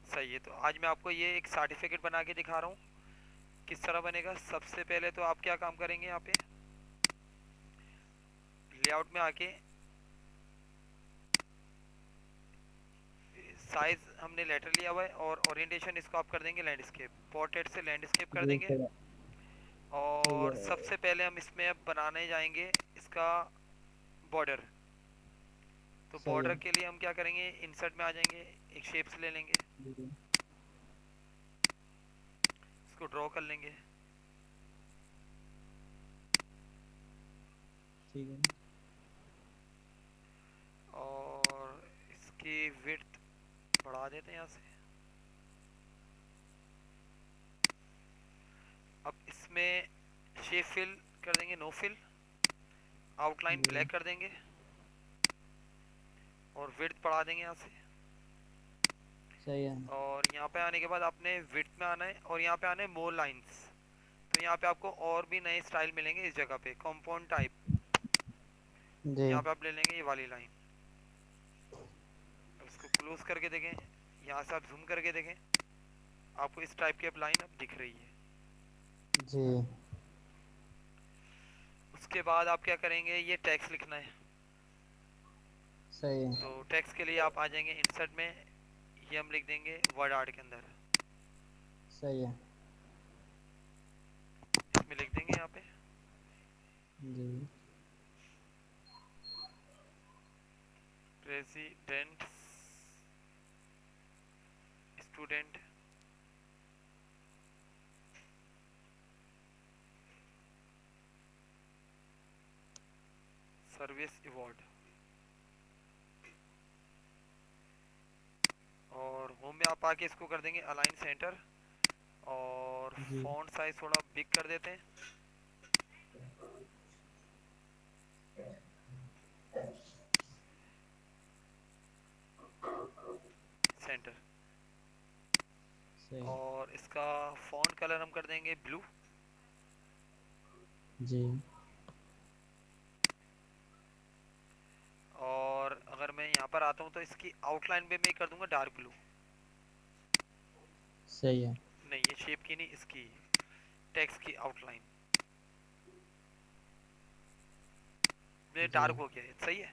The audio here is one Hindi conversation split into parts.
सही है। तो आज मैं आपको ये एक सर्टिफिकेट बना के दिखा रहा हूँ किस तरह बनेगा। सबसे पहले तो आप क्या काम करेंगे, यहाँ पे लेआउट में आके साइज हमने लेटर लिया हुआ है और ओरिएंटेशन इसको आप कर देंगे लैंडस्केप, पोर्ट्रेट से लैंडस्केप कर जी देंगे। सही है। सही और है। सबसे पहले हम इसमें अब बनाने जाएंगे इसका बॉर्डर। तो सही बॉर्डर है। के लिए हम क्या करेंगे, इंसर्ट में आ जाएंगे, एक शेप्स ले लेंगे, जी। इसको ड्रॉ कर लेंगे। ठीक है। और इसकी विड्थ बढ़ा देते हैं यहाँ से। अब इसमें शेप फिल कर देंगे, नो फिल, आउटलाइन जी। ब्लैक कर देंगे और विड्थ बढ़ा देंगे यहाँ से। सही है। और यहाँ पे आने के बाद आपने विड्थ में आना है और यहाँ पे आना है मोर लाइंस। तो यहाँ पे आपको और भी नए स्टाइल मिलेंगे इस जगह पे, कंपाउंड टाइप। जी। यहाँ पे आप ले लेंगे ये वाली लाइन। अब इसको क्लोज करके देखें, यहाँ से आप जूम करके देखें, आपको इस टाइप की अब लाइन अब दिख रही है। जी। उसके बाद आप क्या करेंगे, ये टेक्स्ट लिखना है। सही है। तो टेक्स्ट के लिए आप आ जाएंगे इंसर्ट में, ये हम लिख देंगे वर्ड आर्ट के अंदर, सही है। इसमें लिख देंगे यहाँ पे जी। President student service award. और होम में आप आके इसको कर देंगे अलाइन सेंटर। और जी। फॉन्ट साइज थोड़ा बिग कर देते हैं, सेंटर। सही है। और इसका फॉन्ट कलर हम कर देंगे ब्लू। जी। और अगर मैं यहाँ पर आता हूँ तो इसकी आउटलाइन पे मैं कर दूंगा डार्क ब्लू। सही है। नहीं, ये शेप की नहीं, इसकी टेक्स्ट की आउटलाइन में जी। डार्क हो गया है, सही है।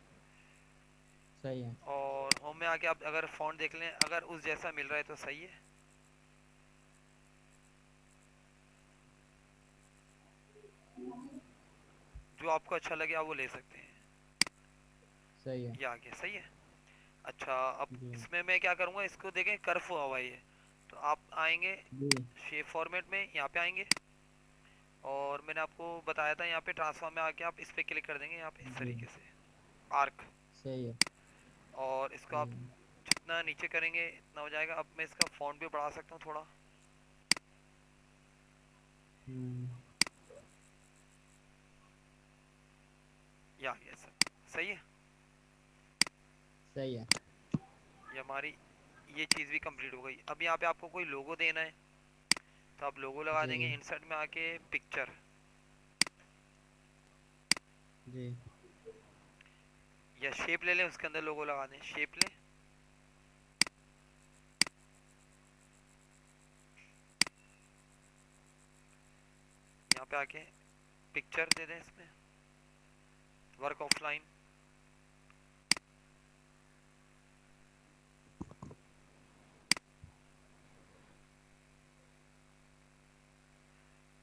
सही है। और होम में आके आप अगर फॉन्ट देख लें, अगर उस जैसा मिल रहा है तो सही है। जो आपको अच्छा लगे आप वो ले सकते हैं। सही है। ये आ गया, सही है। अच्छा, अब जी। इसमें मैं क्या करूँगा, इसको देखें कर्व हुआ हुआ है ये। तो आप आएंगे जी। शेप फॉर्मेट में, यहाँ पे आएंगे और मैंने आपको बताया था यहाँ पे ट्रांसफॉर्म में आके आप इस पे क्लिक कर देंगे, यहाँ पे इस जी। तरीके से आर्क। सही है। और इसको सही आप है। जितना नीचे करेंगे इतना हो जाएगा। अब मैं इसका फॉन्ट भी बढ़ा सकता हूँ थोड़ा। हम्म। ये आ गया सर, सही है। सही है। ये हमारी ये चीज़ भी कंप्लीट हो गई। अब यहाँ पे आपको कोई लोगो देना है तो आप लोगो लगा देंगे, जी। इंसर्ट में आके पिक्चर, जी। या शेप ले लें उसके अंदर लोगो लगा दें, शेप लें। यहाँ पे आके पिक्चर दे दें इसमें, वर्क ऑफलाइन।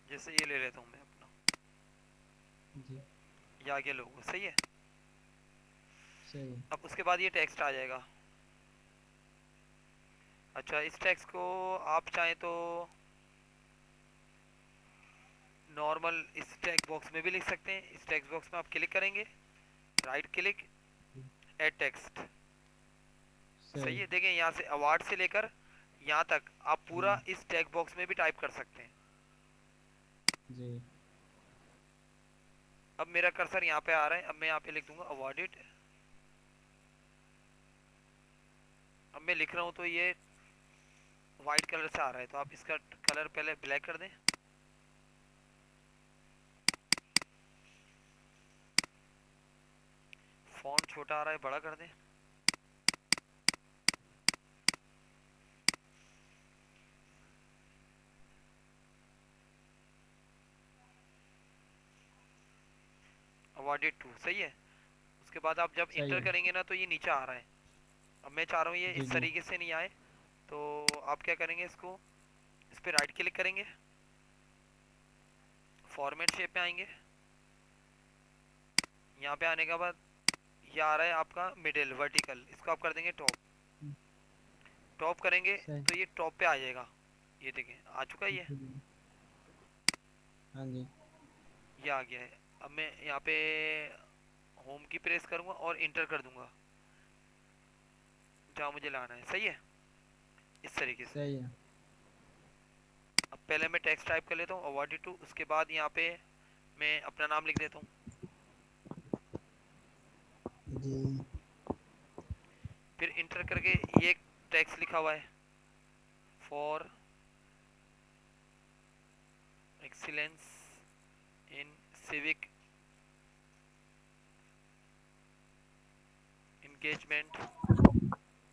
जैसे ये ले लेता हूँ मैं अपना, जी। ये आ गया लोगो, सही है। सही है। अब उसके बाद ये टेक्स्ट आ जाएगा। अच्छा, इस टेक्स्ट को आप चाहें तो नॉर्मल इस टेक्स्ट बॉक्स में भी लिख सकते हैं। इस टेक्स्ट बॉक्स में आप क्लिक करेंगे, राइट क्लिक, ऐड टेक्स्ट। सही सही। है, देखें यहाँ से अवार्ड से लेकर यहाँ तक आप पूरा जी। इस टेक्स्ट बॉक्स में भी टाइप कर सकते हैं। जी। अब मेरा कर्सर यहाँ पे आ रहा है, अब मैं यहाँ पे लिख दूंगा अवार्डेड। अब मैं लिख रहा हूँ तो ये वाइट कलर से आ रहा है, तो आप इसका कलर पहले ब्लैक कर दें। फॉन्ट छोटा आ रहा है, बड़ा कर दें। अवॉर्डेड टू, सही है। उसके बाद आप जब सही इंटर है। करेंगे ना तो ये नीचे आ रहा है। अब मैं चाह रहा हूँ ये जी इस जी। तरीके से नहीं आए, तो आप क्या करेंगे, इसको इस पर राइट क्लिक करेंगे, फॉर्मेट शेप में आएंगे। यहाँ पे आने के बाद ये आ रहा है आपका मिडिल वर्टिकल, इसको आप कर देंगे टॉप। हम्म, टॉप करेंगे सही। तो ये टॉप पे आ जाएगा। ये देखें आ चुका है ये। जी जी। हाँ जी। ये आ गया है। अब मैं यहाँ पे होम की प्रेस करूँगा और इंटर कर दूंगा जहाँ मुझे लाना है, सही है, इस तरीके से। सही है। अब पहले मैं टेक्स्ट टाइप कर लेता हूँ अवॉर्डेड टू, उसके बाद यहाँ पे मैं अपना नाम लिख देता हूँ। जी। फिर इंटर करके ये एक टेक्स्ट लिखा हुआ है, for excellence in civic engagement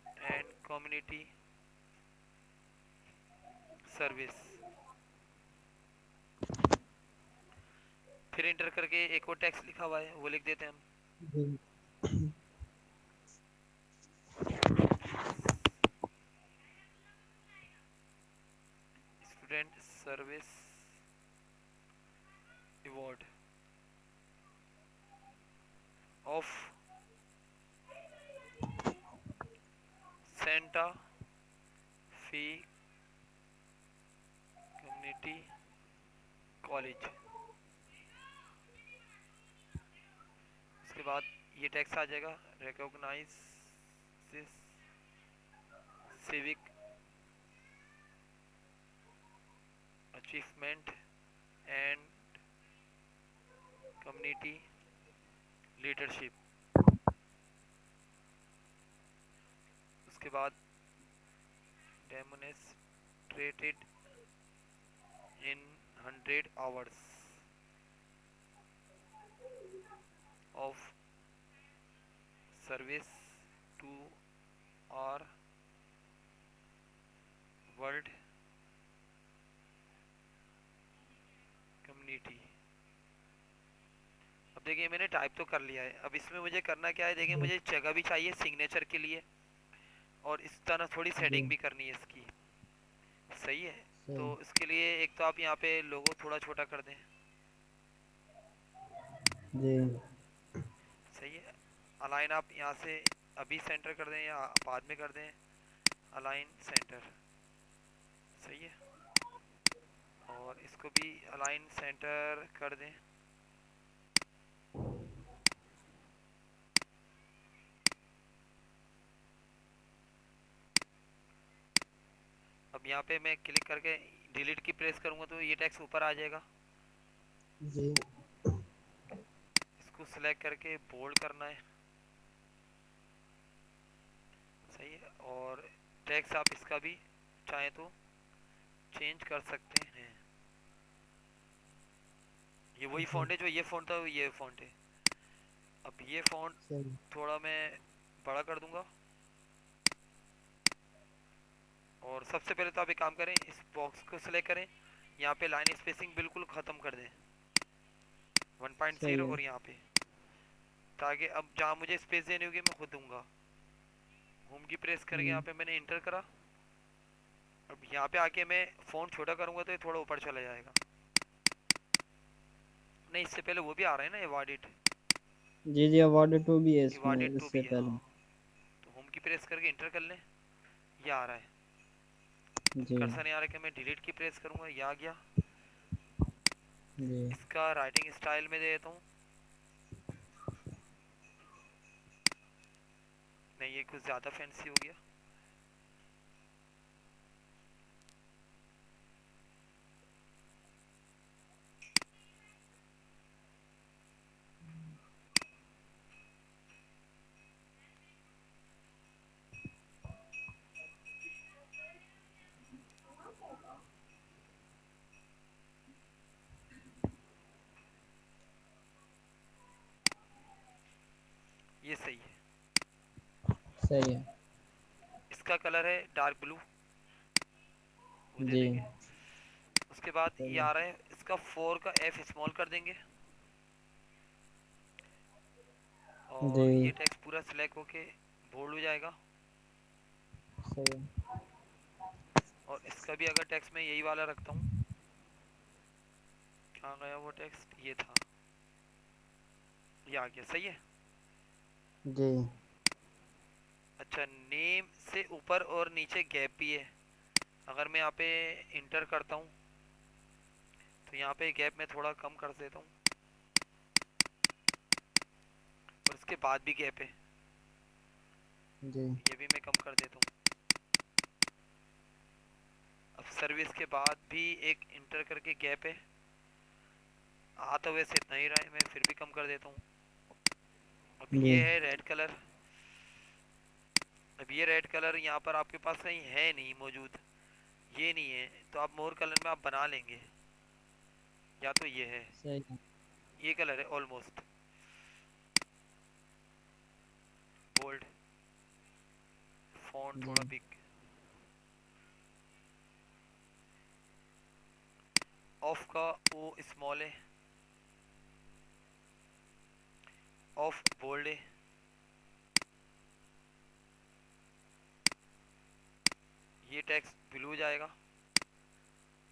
and community service. फिर इंटर करके एक और टेक्स्ट लिखा हुआ है वो लिख देते हैं हम, जी। Student service award of Santa Fe community college. उसके बाद ये टेक्स्ट आ जाएगा, recognise civic achievement and community leadership. उसके बाद demonstrated in 100 hours of service to our world community। अब देखिए मैंने टाइप तो कर लिया है, अब इसमें मुझे करना क्या है, देखिए जी मुझे जगह भी चाहिए सिग्नेचर के लिए, और इस तरह थोड़ी जी। सेटिंग भी करनी है इसकी, सही है। तो सही। इसके लिए एक तो आप यहाँ पे लोगो थोड़ा छोटा कर दें, जी। सही है। अलाइन आप यहाँ से अभी सेंटर कर दें या बाद में कर दें, अलाइन सेंटर, सही है। और इसको भी अलाइन सेंटर कर दें। अब यहाँ पे मैं क्लिक करके डिलीट की प्रेस करूँगा तो ये टेक्स्ट ऊपर आ जाएगा। जी। इसको सिलेक्ट करके बोल्ड करना है, सही है। और टेक्स्ट आप इसका भी चाहें तो चेंज कर सकते हैं। ये वही जी। फॉन्ट है जो ये फॉन्ट था, ये फॉन्ट है। अब ये फॉन्ट सही। थोड़ा मैं बड़ा कर दूंगा। और सबसे पहले तो आप एक काम करें, इस बॉक्स को सिलेक्ट करें, यहाँ पे लाइन स्पेसिंग बिल्कुल ख़त्म कर दें, सही 1.0, है। और यहाँ पे, ताकि अब जहाँ मुझे स्पेस देनी होगी मैं खुद दूंगा। होम की प्रेस करके यहाँ जी। पे मैंने इंटर करा। अब यहाँ पे आके मैं फ़ॉन्ट छोटा करूँगा तो ये थोड़ा ऊपर चला जाएगा। नहीं, इससे पहले वो भी आ रहा है ना, अवॉर्डेड, जी जी, अवॉर्डेड टू भी है इसमें अवॉर्डेड टू इससे भी है, पहले। हाँ। तो होम की प्रेस करके इंटर कर लें, ये आ रहा है। अब जी कर्सर नहीं आ रहा है कि मैं डिलीट की प्रेस करूँगा, ये आ गया। जी। इसका राइटिंग स्टाइल में दे देता हूँ, नहीं ये कुछ ज़्यादा फैंसी हो गया। ये सही है। सही है। इसका कलर है डार्क ब्लू, वो दे जी। देंगे। उसके बाद ये सही आ है। रहा है, इसका 4 का F स्मॉल कर देंगे। और ये जी। टेक्स्ट पूरा सिलेक्ट होके बोल्ड हो जाएगा। सही है। और इसका भी अगर टेक्स्ट मैं यही वाला रखता हूँ, कहाँ गया वो टेक्स्ट, ये था, ये आ गया, सही है। जी। अच्छा, नेम से ऊपर और नीचे गैप भी है। अगर मैं यहाँ पे इंटर करता हूँ तो यहाँ पे गैप मैं थोड़ा कम कर देता हूँ, और इसके बाद भी गैप है, जी। ये भी मैं कम कर देता हूँ। अब सर्विस के बाद भी एक इंटर करके गैप है, आ तो वैसे इतना ही रहा है, मैं फिर भी कम कर देता हूँ। अब जी। ये है रेड कलर। अब ये रेड कलर यहाँ पर आपके पास कहीं है नहीं मौजूद, ये नहीं है, तो आप मोर कलर में आप बना लेंगे, या तो ये है, सही है। ये कलर है ऑलमोस्ट बोल्ड, फॉन्ट जी। थोड़ा बिग। ऑफ का ओ स्मॉल है, ऑफ बोल्ड है, ये टेक्स्ट ब्लू जाएगा,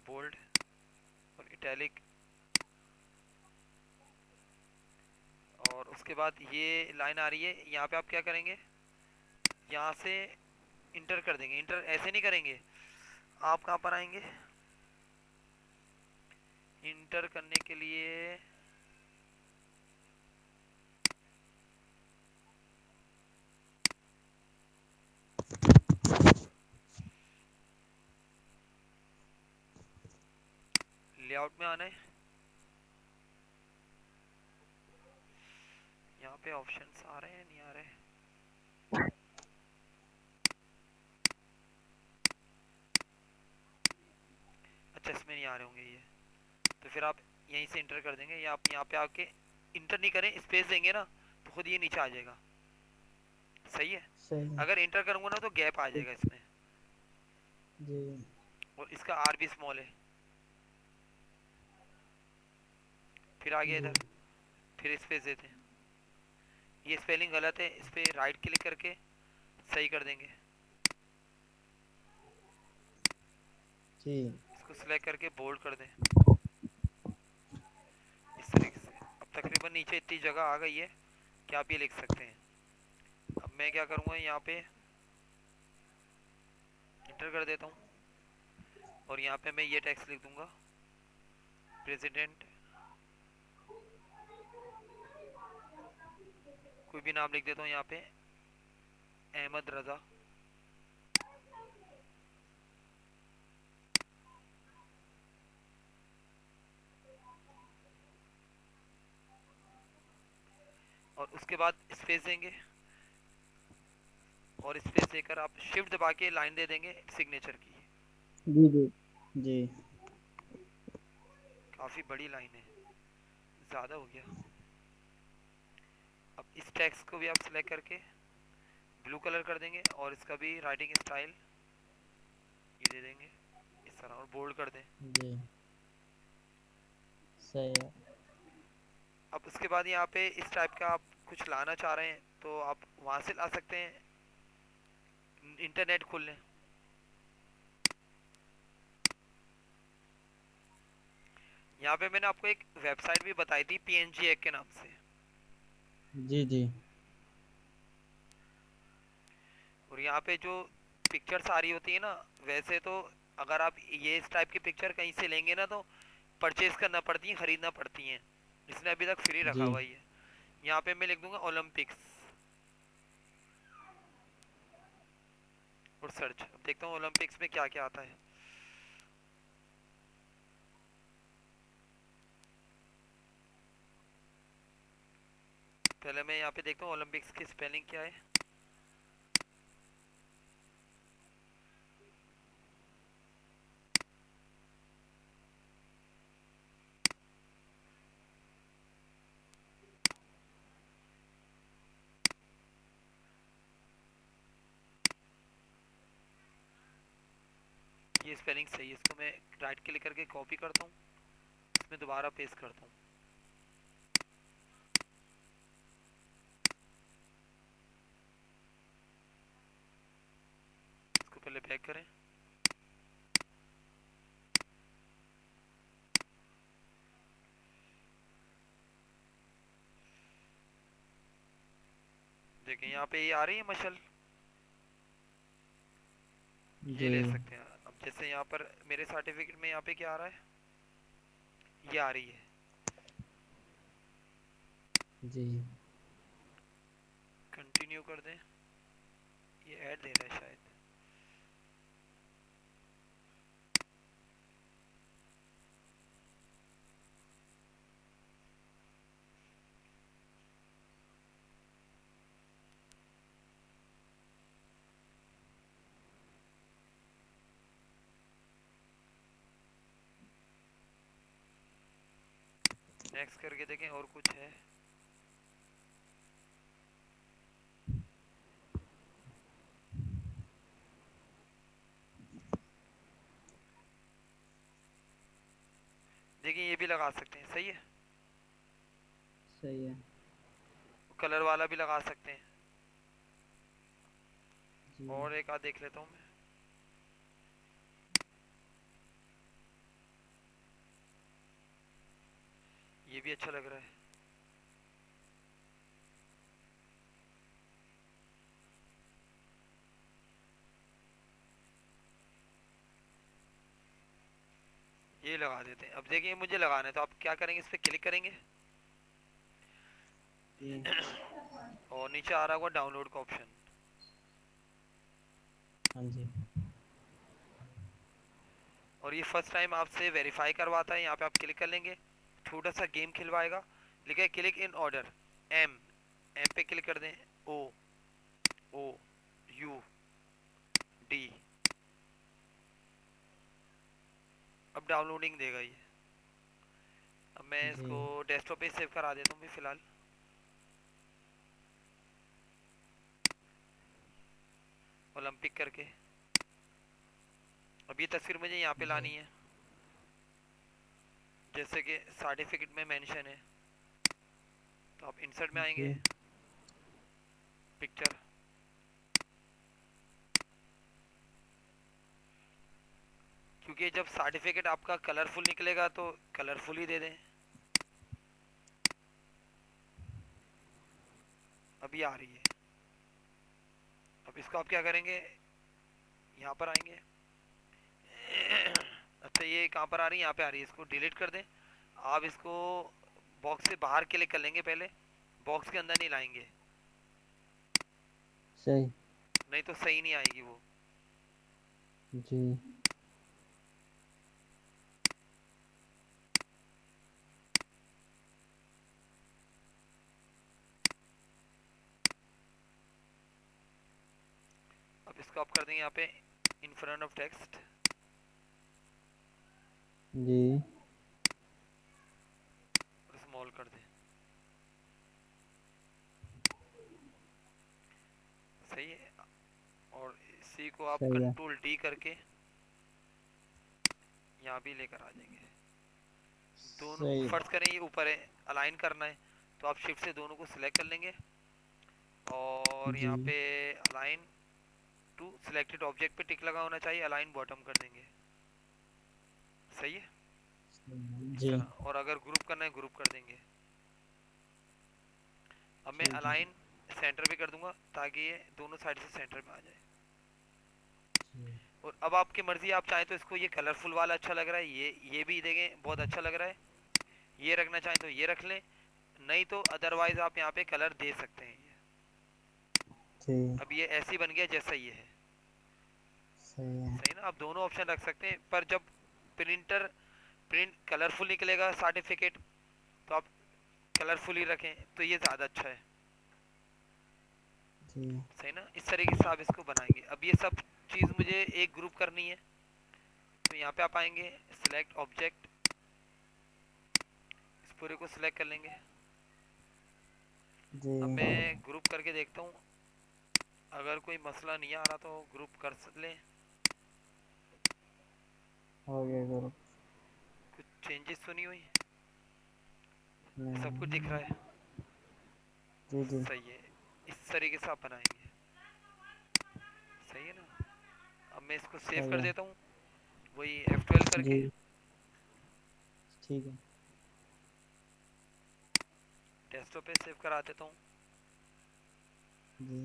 बोल्ड और इटैलिक। और उसके बाद ये लाइन आ रही है, यहाँ पे आप क्या करेंगे, यहाँ से इंटर कर देंगे। इंटर ऐसे नहीं करेंगे, आप कहाँ पर आएंगे इंटर करने के लिए, लेआउट में आना है। यहाँ पे ऑप्शंस आ रहे हैं नहीं आ रहे, अच्छा इसमें नहीं आ रहे होंगे ये, तो फिर आप यहीं से इंटर कर देंगे, या आप यहाँ पे आके इंटर नहीं करें, स्पेस देंगे ना तो खुद ये नीचे आ जाएगा, सही है। सही है। अगर इंटर करूंगा ना तो गैप आ जाएगा इसमें, जी। और इसका आर भी स्मॉल है। फिर आगे जी। इधर, फिर स्पेस देते हैं, ये स्पेलिंग गलत है, इस पर राइट क्लिक करके सही कर देंगे, जी। इसको सिलेक्ट करके बोल्ड कर दें इस तरीके से। अब तकरीबन नीचे इतनी जगह आ गई है कि आप ये लिख सकते हैं। अब मैं क्या करूँगा, यहाँ पे इंटर कर देता हूँ, और यहाँ पे मैं ये टेक्स्ट लिख दूंगा, प्रेसिडेंट, कोई भी नाम लिख देता हूँ यहाँ पे, अहमद रजा। और उसके बाद स्पेस देंगे, और स्पेस देकर आप शिफ्ट दबा के लाइन दे देंगे सिग्नेचर की। जी। जी। जी। काफ़ी बड़ी लाइन है, ज़्यादा हो गया। अब इस टेक्स्ट को भी आप सिलेक्ट करके ब्लू कलर कर देंगे, और इसका भी राइटिंग स्टाइल ये दे देंगे इस तरह, और बोल्ड कर दें। जी। सही है। अब उसके बाद यहाँ पे इस टाइप का आप कुछ लाना चाह रहे हैं तो आप वहाँ से ला सकते हैं, इंटरनेट खोल लें। यहाँ पे मैंने आपको एक वेबसाइट भी बताई थी पीएनजी एक के नाम से, जी। जी। और यहाँ पे जो पिक्चर्स आ रही होती है ना, वैसे तो अगर आप ये इस टाइप की पिक्चर कहीं से लेंगे ना तो परचेज करना पड़ती है, खरीदना पड़ती हैं। इसने अभी तक फ्री रखा जी। हुआ ही है। यहाँ पे मैं लिख दूंगा ओलंपिक्स और सर्च, अब देखता हूँ ओलंपिक्स में क्या क्या आता है। पहले मैं यहाँ पे देखता हूँ ओलंपिक्स की स्पेलिंग क्या है। ये स्पेलिंग सही है, इसको मैं राइट क्लिक करके कॉपी करता हूँ, इसमें दोबारा पेस्ट करता हूँ। इसको पहले बैक करें। देखें यहाँ पे ये आ रही है मशल, ये जी ले सकते हैं। अब जैसे यहाँ पर मेरे सर्टिफिकेट में यहाँ पे क्या आ रहा है, ये आ रही है। जी कंटिन्यू कर दें, ये ऐड दे रहा है शायद। नेक्स्ट करके देखें और कुछ है। देखिए ये भी लगा सकते हैं, सही है। सही है। कलर वाला भी लगा सकते हैं। जी और एक आध देख लेता हूँ मैं। ये भी अच्छा लग रहा है। ये लगा देते हैं। अब देखिए मुझे लगाना है, तो आप क्या करेंगे, इस पर क्लिक करेंगे जी और नीचे आ रहा होगा डाउनलोड का ऑप्शन। हाँ जी और ये फर्स्ट टाइम आपसे वेरीफाई करवाता है। यहाँ पे आप क्लिक कर लेंगे, छोटा सा गेम खिलवाएगा, लिखा है click in order. M M पे क्लिक कर दें। O O U D. अब डाउनलोडिंग देगा ये। अब मैं जी इसको डेस्कटॉप पे सेव करा देता हूँ फिलहाल। ओलंपिक करके। अब ये तस्वीर मुझे यहाँ पे जी लानी है, जैसे कि सर्टिफिकेट में मेंशन है। तो आप इंसर्ट में आएंगे, जी पिक्चर, क्योंकि जब सर्टिफिकेट आपका कलरफुल निकलेगा तो कलरफुल ही दे दें। अभी आ रही है। अब इसको आप क्या करेंगे, यहाँ पर आएंगे। अच्छा ये कहाँ पर आ रही है, यहाँ पे आ रही है, इसको डिलीट कर दें। आप इसको बॉक्स से बाहर क्लिक कर लेंगे पहले, बॉक्स के अंदर नहीं लाएंगे, सही। नहीं तो सही नहीं आएगी वो। जी अब इसको आप कर देंगे यहाँ पे इन फ्रंट ऑफ टेक्स्ट। जी और स्मॉल कर दें, सही है। और इसी को आप सही है। कंट्रोल डी करके यहाँ भी लेकर आ जाएंगे। दोनों सही। फर्ज करें ये ऊपर है, अलाइन करना है, तो आप शिफ्ट से दोनों को सिलेक्ट कर लेंगे और जी यहाँ पे अलाइन टू सिलेक्टेड ऑब्जेक्ट पे टिक लगा होना चाहिए, अलाइन बॉटम कर देंगे, सही है। इस जी तरह। और अगर ग्रुप करना है ग्रुप कर देंगे। अब मैं ठीक है। अलाइन सेंटर पे कर दूंगा ताकि ये दोनों साइड से सेंटर में आ जाए। जी और अब आपकी मर्जी, आप चाहें तो इसको ये कलरफुल वाला अच्छा लग रहा है, ये भी देखें बहुत अच्छा लग रहा है, ये रखना चाहें तो ये रख लें, नहीं तो अदरवाइज आप यहाँ पे कलर दे सकते हैं ये। ठीक। अब ये ऐसी बन गया जैसा ये है, सही है। सही ना। आप दोनों ऑप्शन रख सकते हैं, पर जब प्रिंट कलरफुल निकलेगा सर्टिफिकेट, तो आप कलरफुल ही रखें तो ये ज़्यादा अच्छा है, जी सही ना। इस तरीके से आप इसको बनाएंगे। अब ये सब चीज़ मुझे एक ग्रुप करनी है, तो यहाँ पे आप आएंगे, सिलेक्ट ऑब्जेक्ट, इस पूरे को सिलेक्ट कर लेंगे। जी अब मैं ग्रुप करके देखता हूँ, अगर कोई मसला नहीं आ रहा तो ग्रुप कर लें। हो गया गुरु। कुछ चेंजेस तो नहीं हुई, सब कुछ दिख रहा नहीं। है, जी जी सही है। इस तरीके से आप बनाएंगे, सही है ना। मैं इसको सेव सही कर है। देता हूँ, वही F12 जी करके। ठीक है। डेस्कटॉप पे सेव करा देता हूँ। जी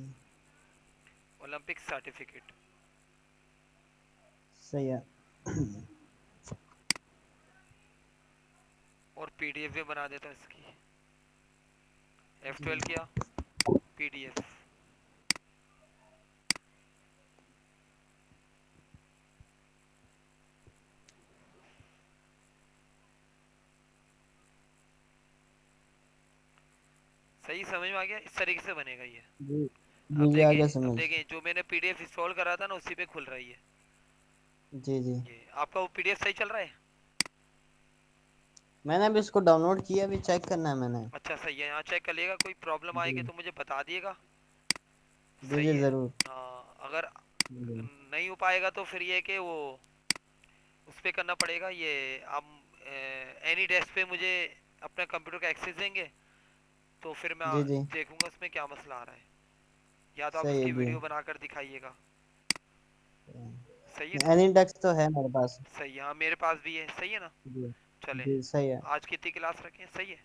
ओलंपिक सर्टिफिकेट। सही है। और पीडीएफ भी बना देता हूँ इसकी। जी F12 किया, पीडीएफ। सही समझ में आ गया, इस तरीके से बनेगा ये। जी अब मुझे आ देखें, गया अब समझ। देखें जो मैंने पीडीएफ इंस्टॉल करा था ना उसी पे खुल रही है। जी जी। ये आपका वो पीडीएफ सही चल रहा है? मैंने अभी इसको डाउनलोड किया, अभी चेक करना है मैंने। अच्छा सही है, यहाँ चेक कर लेगा, कोई प्रॉब्लम जी आएगी तो मुझे बता दिएगा। जी सही जी है। ज़रूर। हाँ, अगर जी नहीं हो पाएगा तो फिर ये कि वो उस पे करना पड़ेगा। ये आप एनी डेस्क पे मुझे अपने कंप्यूटर का एक्सेस देंगे तो फिर मैं जी जी देखूंगा उसमें क्या मसला आ रहा है। या तो आप सही है उसकी जी। वीडियो बनाकर दिखाइएगा। सही है ना? एनी डेस्क तो है मेरे पास। सही है, हाँ मेरे पास भी है। सही है ना? जी चले, जी सही है। आज कितनी क्लास रखें? सही है।